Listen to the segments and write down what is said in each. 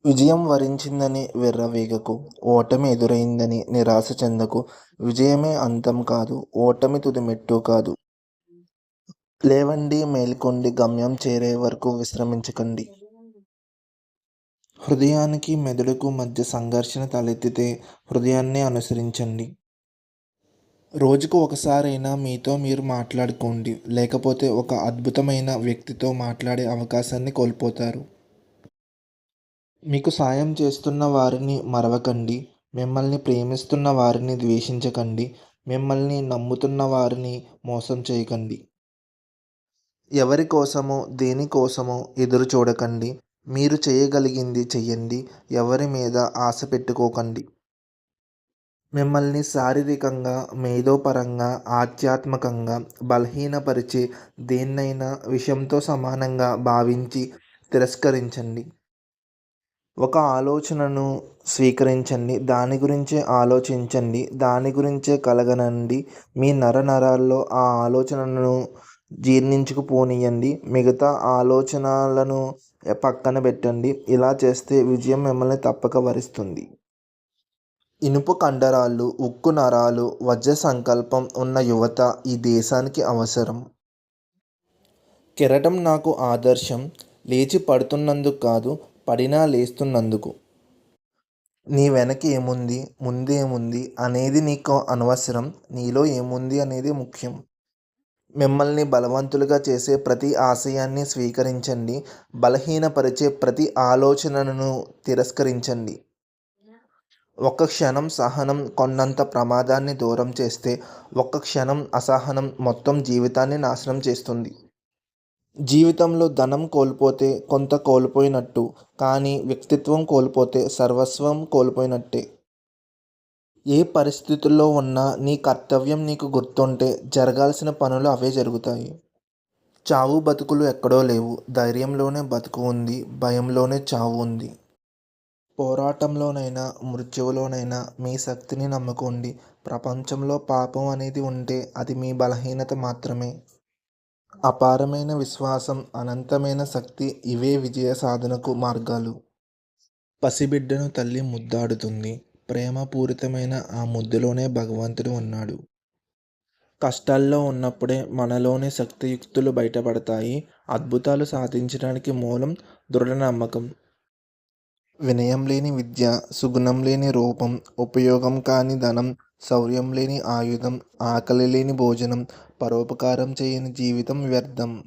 విజయం వరించిందని విర్రవీగకు. ఓటమి ఎదురైందని నిరాశ చెందకు. విజయమే అంతం కాదు. ఓటమి తుది మెట్టు కాదు. లేవండి, మేల్కొండి, గమ్యం చేరే వరకు విశ్రమించకండి. హృదయానికి మెదడుకు మధ్య సంఘర్షణ తలెత్తితే హృదయాన్నే అనుసరించండి. రోజుకు ఒకసారైనా మీతో మీరు మాట్లాడుకోండి. లేకపోతే ఒక అద్భుతమైన వ్యక్తితో మాట్లాడే అవకాశాన్ని కోల్పోతారు. మీకు సాయం చేస్తున్న వారిని మరవకండి. మిమ్మల్ని ప్రేమిస్తున్న వారిని ద్వేషించకండి. మిమ్మల్ని నమ్ముతున్న వారిని మోసం చేయకండి. ఎవరి కోసమో, దేనికోసమో ఎదురు చూడకండి. మీరు చేయగలిగింది చెయ్యండి. ఎవరి మీద ఆశ పెట్టుకోకండి. మిమ్మల్ని శారీరకంగా, మేధోపరంగా, ఆధ్యాత్మికంగా బలహీనపరిచే దేన్నైనా విషంతో సమానంగా భావించి తిరస్కరించండి. ఒక ఆలోచనను స్వీకరించండి. దాని గురించే ఆలోచించండి. దాని గురించే కలగనండి. మీ నరనరాల్లో ఆ ఆలోచనను జీర్ణించుకుపోనియ్యండి. మిగతా ఆలోచనలను పక్కన పెట్టండి. ఇలా చేస్తే విజయం మిమ్మల్ని తప్పక వరిస్తుంది. ఇనుప కండరాలు, ఉక్కు నరాలు, వజ్ర సంకల్పం ఉన్న యువత ఈ దేశానికి అవసరం. కెరటం నాకు ఆదర్శం. లేచి పడుతున్నందుకు కాదు, పడినా లేస్తున్నందుకు. నీ వెనక ఏముంది, ముందేముంది అనేది నీకు అనవసరం. నీలో ఏముంది అనేది ముఖ్యం. మిమ్మల్ని బలవంతులుగా చేసే ప్రతి ఆశయాన్ని స్వీకరించండి. బలహీనపరిచే ప్రతి ఆలోచనను తిరస్కరించండి. ఒక్క క్షణం సహనం కొండంత ప్రమాదాన్ని దూరం చేస్తే, ఒక్క క్షణం అసహనం మొత్తం జీవితాన్ని నాశనం చేస్తుంది. జీవితంలో ధనం కోల్పోతే కొంత కోల్పోయినట్టు, కానీ వ్యక్తిత్వం కోల్పోతే సర్వస్వం కోల్పోయినట్టే. ఏ పరిస్థితుల్లో ఉన్నా నీ కర్తవ్యం నీకు గుర్తుంటే జరగాల్సిన పనులు అవే జరుగుతాయి. చావు బతుకులు ఎక్కడో లేవు. ధైర్యంలోనే బతుకు ఉంది. భయంలోనే చావు ఉంది. పోరాటంలోనైనా, మృత్యువులోనైనా మీ శక్తిని నమ్ముకోండి. ప్రపంచంలో పాపం అనేది ఉంటే అది మీ బలహీనత మాత్రమే. అపారమైన విశ్వాసం, అనంతమైన శక్తి ఇవే విజయ సాధనకు మార్గాలు. పసిబిడ్డను తల్లి ముద్దాడుతుంది. ప్రేమపూరితమైన ఆ ముద్దులోనే భగవంతుడు ఉన్నాడు. కష్టాల్లో ఉన్నప్పుడే మనలోని శక్తియుక్తులు బయటపడతాయి. అద్భుతాలు సాధించడానికి మూలం దృఢ నమ్మకం. వినయం లేని విద్య, సుగుణం లేని రూపం, ఉపయోగం కాని ధనం, శౌర్యం లేని ఆయుధం, ఆకలి లేని భోజనం, పరోపకారం చేయని జీవితం వ్యర్థం.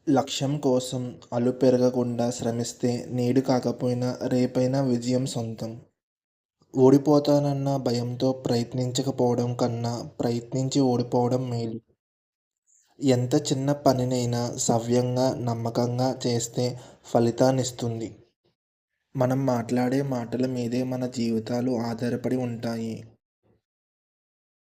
లక్ష్యం కోసం అలుపెరగకుండా శ్రమిస్తే నేడు కాకపోయినా రేపైనా విజయం సొంతం. ఓడిపోతానన్న భయంతో ప్రయత్నించకపోవడం కన్నా ప్రయత్నించి ఓడిపోవడం మేలు. ఎంత చిన్న పనినైనా సవ్యంగా, నమ్మకంగా చేస్తే ఫలితాన్నిస్తుంది. మనం మాట్లాడే మాటల మీదే మన జీవితాలు ఆధారపడి ఉంటాయి.